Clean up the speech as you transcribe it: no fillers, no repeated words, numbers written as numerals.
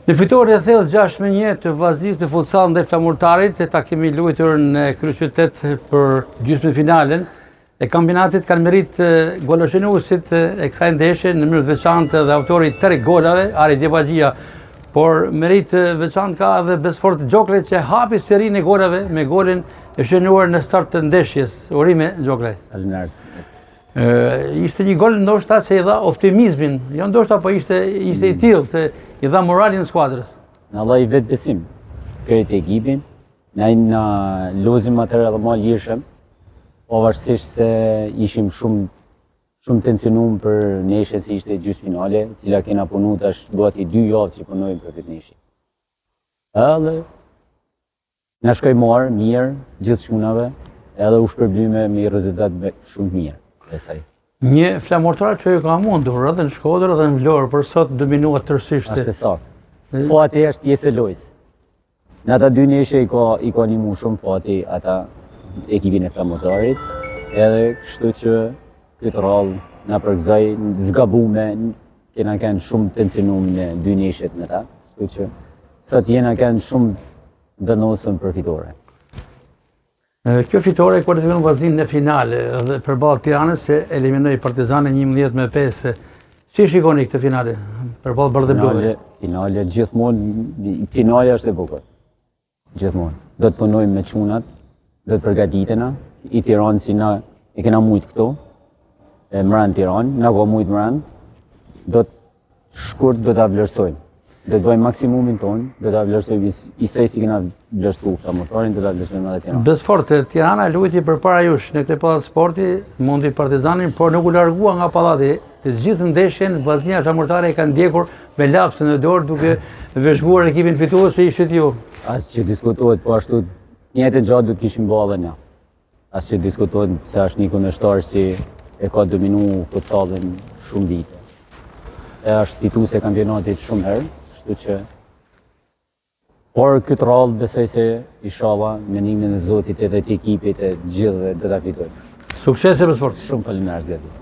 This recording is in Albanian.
Në fitore e thellë 6-1 të Vllaznisë në futsal ndaj Flamurtarit, ta kemi luajtur në kryeqytet për gjysmëfinalen e kampionatit, kanë merrit goloshenuesit e kësaj ndeshje në mënyrë të veçantë dhe autori i 3 golave, Ari Debaxhia, por merit veçantë ka edhe Besfort Gjokle që hapi serinë e golave me golin e shënuar në start të ndeshjes. Urime Gjokle. Faleminderit. Ishte një gol ndoshta që i dha optimizmin, jo ndoshta po ishte i tillë se i dha moralin skuadrës. Në Allah i vetë besim, kërët e ekipin, na lozim atër edhe ma lirshëm, pavarësisht se ishim shumë tensionum për neshje si ishte gjysmëfinale, cila kena punu tash gati 2 javë që punojmë për këtë neshje. Edhe na shkoj mirë gjithë shunave, edhe u shpërblyme me rezultat shumë mirë. Një Flamurtar që ju ka mundur edhe në Shkodër edhe në Vlorë, për sot dominua tërësisht. Ashtë e saktë. Fati është pjesë e lojës. Në ata 2 neshje i ka nimu shumë fati ata ekipin e Flamurtarit, edhe kështu që këtë rallë na përgëzoj, zgabume, kena kënë shumë tensionum në 2 neshjet në ta, kështu që sot jena kënë shumë vendosën për fitore. Kjo fitore kualifikon Vllaznin në finale dhe përballë Tiranës që eliminoi Partizanin 11-5. Si shikoni këtë finale përballë Bardhë Bluve? Finale gjithmonë, finale është e bukur. Gjithmonë. Do të punojmë me çunat, do të përgatitena. I Tiranë si na e kena mujt këtu, mbrën Tiranë, na ka mujt mbrën. Do të shkurt do ta vlerësojmë. Do të bëjmë maksimumin tonë, do ta vlerësojmë isaj si kena vlerësuar Flamurtarin, do ta vlerësojmë edhe Tiranë. Besfort, Tirana luajti përpara jush në këtë pallat sporti, mundi Partizanin, por nuk u largua nga pallati. Të gjithë ndeshjen Vllaznia Flamurtari kanë ndjekur me lapsën e dorë duke vëzhguar ekipin fitues që ishit ju. As që diskutohet, po ashtu njëjtën gjatë do të kishim ballë ne. As që diskutohet se është një kundërshtar si e ka dominu futsalin shumë vite. E është fituese e kampionatit shumë herë. Por këtë rallë besoj se inshallah me ndihmën e Zotit edhe të ekipit e gjithëve do ta fitojmë. Suksese për sport. Shumë faleminderit.